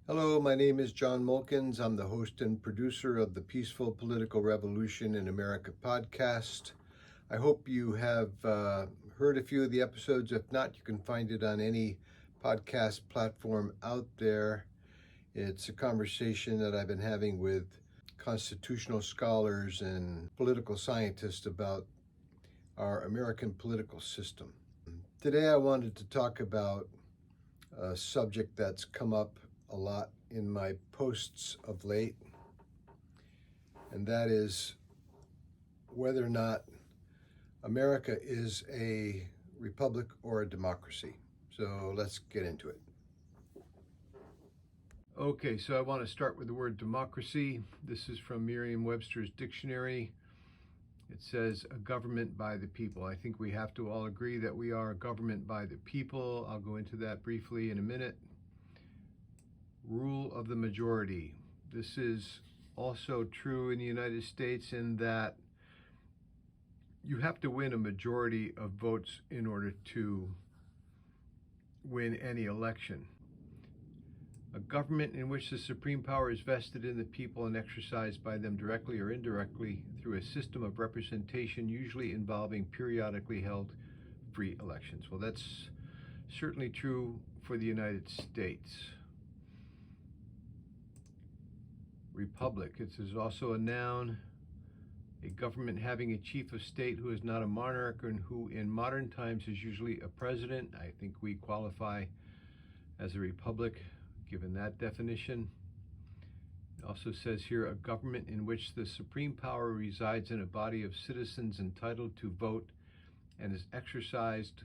Hello, my name is John Mulkins. I'm the host and producer of the Peaceful Political Revolution in America podcast. I hope you have heard a few of the episodes. If not, you can find it on any podcast platform out there. It's a conversation that I've been having with constitutional scholars and political scientists about our American political system. Today, I wanted to talk about a subject that's come up a lot in my posts of late, and that is whether or not America is a republic or a democracy. So let's get into it. Okay, so I want to start with the word democracy. This is from Merriam-Webster's dictionary. It says a government by the people. I think we have to all agree that we are a government by the people. I'll go into that briefly in a minute. Rule of the majority. This is also true in the United States in that you have to win a majority of votes in order to win any election. A government in which the supreme power is vested in the people and exercised by them directly or indirectly through a system of representation, usually involving periodically held free elections. Well, that's certainly true for the United States. Republic. It is also a noun. A government having a chief of state who is not a monarch and who in modern times is usually a president. I think we qualify as a republic given that definition. It also says here a government in which the supreme power resides in a body of citizens entitled to vote and is exercised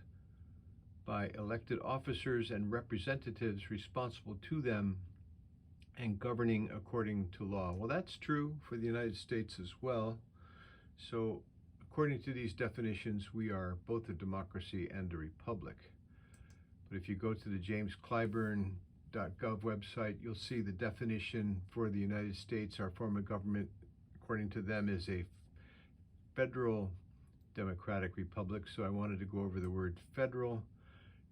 by elected officers and representatives responsible to them and governing according to law. Well, that's true for the United States as well. So according to these definitions, we are both a democracy and a republic. But if you go to the jamesclyburn.gov website, you'll see the definition for the United States. Our form of government, according to them, is a federal democratic republic. So I wanted to go over the word federal.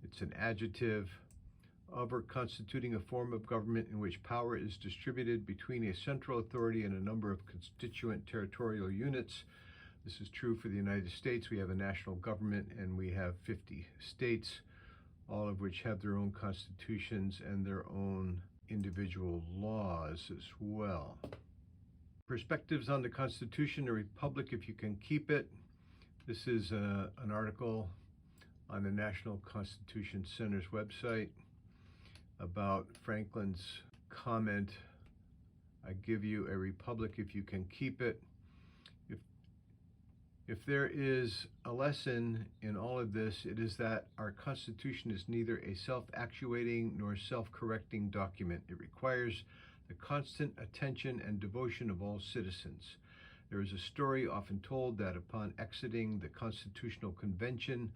It's an adjective of or constituting a form of government in which power is distributed between a central authority and a number of constituent territorial units. This is true for the United States. We have a national government and we have 50 states, all of which have their own constitutions and their own individual laws as well. Perspectives on the Constitution, a republic if you can keep it. This is an article on the National Constitution Center's website about Franklin's comment, I give you a republic if you can keep it. If there is a lesson in all of this, it is that our Constitution is neither a self-actuating nor self-correcting document. It requires the constant attention and devotion of all citizens. There is a story often told that upon exiting the Constitutional Convention,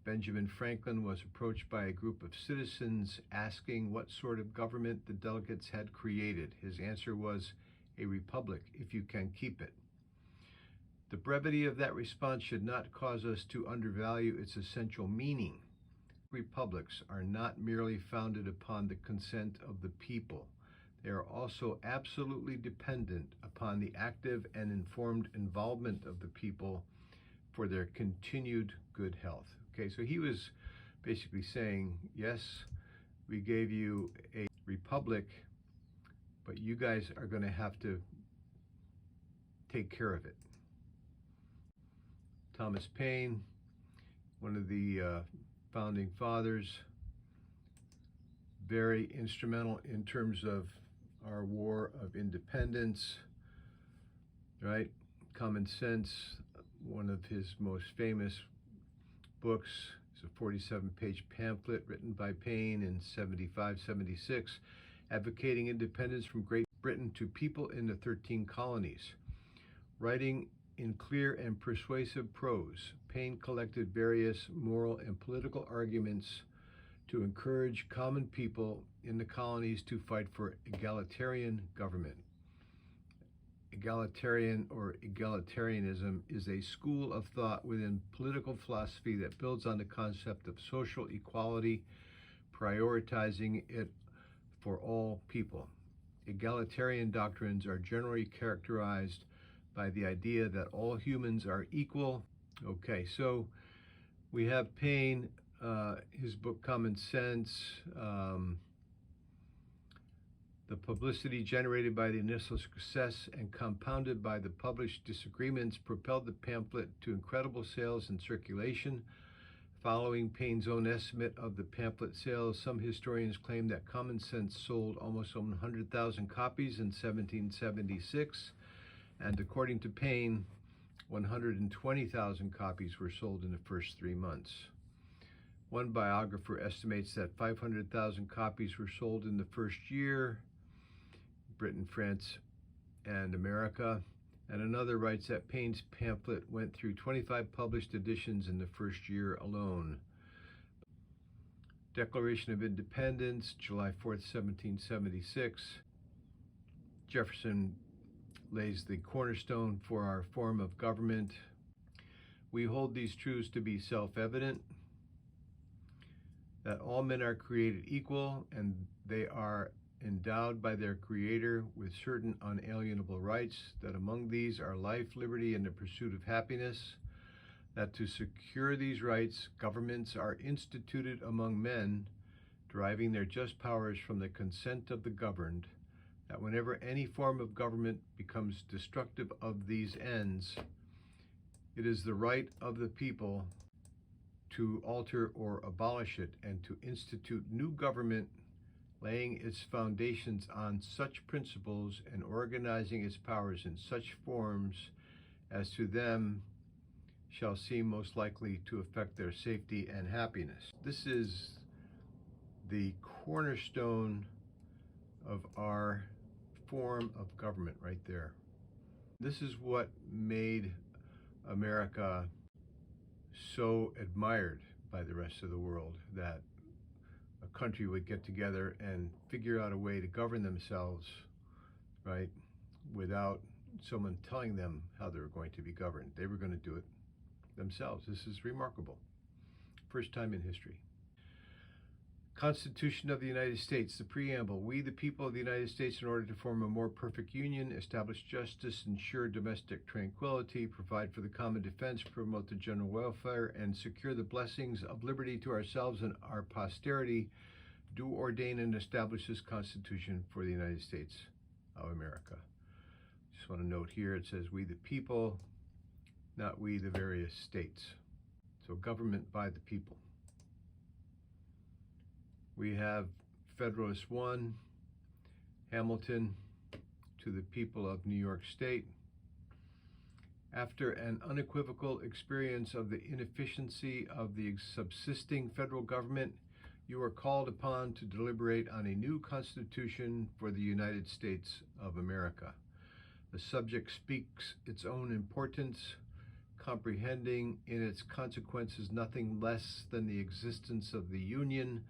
Benjamin Franklin was approached by a group of citizens asking what sort of government the delegates had created. His answer was, a republic, if you can keep it. The brevity of that response should not cause us to undervalue its essential meaning. Republics are not merely founded upon the consent of the people. They are also absolutely dependent upon the active and informed involvement of the people for their continued good health. Okay, so he was basically saying, yes, we gave you a republic, but you guys are going to have to take care of it. Thomas Paine, one of the founding fathers, very instrumental in terms of our War of Independence, right? Common Sense, one of his most famous books. It's a 47-page pamphlet written by Paine in 75-76, advocating independence from Great Britain to people in the 13 colonies. Writing in clear and persuasive prose, Paine collected various moral and political arguments to encourage common people in the colonies to fight for egalitarian government. Egalitarian or egalitarianism is a school of thought within political philosophy that builds on the concept of social equality, prioritizing it for all people. Egalitarian doctrines are generally characterized by the idea that all humans are equal. Okay, so we have Paine, his book Common Sense. The publicity generated by the initial success and compounded by the published disagreements propelled the pamphlet to incredible sales and circulation. Following Paine's own estimate of the pamphlet sales, some historians claim that Common Sense sold almost 100,000 copies in 1776, and according to Paine, 120,000 copies were sold in the first 3 months. One biographer estimates that 500,000 copies were sold in the first year, Britain, France, and America, and another writes that Paine's pamphlet went through 25 published editions in the first year alone. Declaration of Independence, July 4th, 1776. Jefferson lays the cornerstone for our form of government. We hold these truths to be self-evident, that all men are created equal and they are endowed by their Creator with certain unalienable rights, that among these are life, liberty, and the pursuit of happiness, that to secure these rights, governments are instituted among men, deriving their just powers from the consent of the governed, that whenever any form of government becomes destructive of these ends, it is the right of the people to alter or abolish it, and to institute new government, laying its foundations on such principles and organizing its powers in such forms as to them shall seem most likely to affect their safety and happiness. This is the cornerstone of our form of government right there. This is what made America so admired by the rest of the world, that a country would get together and figure out a way to govern themselves, right, without someone telling them how they were going to be governed. They were going to do it themselves. This is remarkable. First time in history. Constitution of the United States, the preamble. We, the people of the United States, in order to form a more perfect union, establish justice, ensure domestic tranquility, provide for the common defense, promote the general welfare, and secure the blessings of liberty to ourselves and our posterity, do ordain and establish this Constitution for the United States of America. Just want to note here, it says we the people, not we the various states. So government by the people. We have Federalist 1, Hamilton, to the people of New York State. After an unequivocal experience of the inefficiency of the subsisting federal government, you are called upon to deliberate on a new Constitution for the United States of America. The subject speaks its own importance, comprehending in its consequences nothing less than the existence of the Union,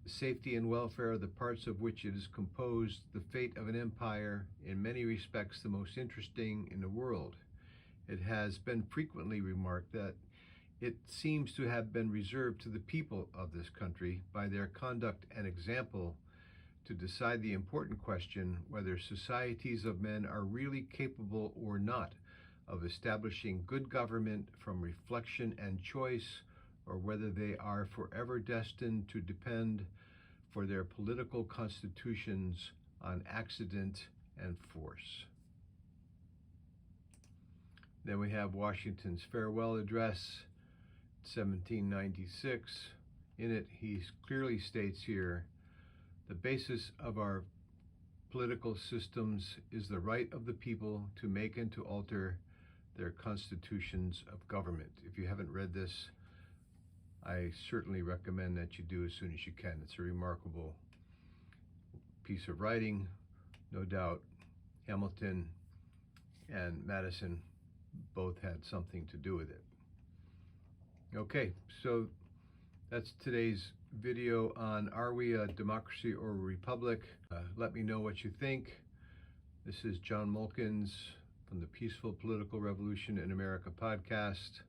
the safety and welfare of the parts of which it is composed, the fate of an empire, in many respects the most interesting in the world. It has been frequently remarked that it seems to have been reserved to the people of this country, by their conduct and example, to decide the important question whether societies of men are really capable or not of establishing good government from reflection and choice, or whether they are forever destined to depend for their political constitutions on accident and force. Then we have Washington's farewell address, 1796. In it, he clearly states here, the basis of our political systems is the right of the people to make and to alter their constitutions of government. If you haven't read this, I certainly recommend that you do as soon as you can. It's a remarkable piece of writing. No doubt Hamilton and Madison both had something to do with it. Okay, so that's today's video on Are We a Democracy or a Republic? Let me know what you think. This is John Mulkins from the Peaceful Political Revolution in America podcast.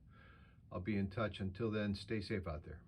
I'll be in touch. Until then, stay safe out there.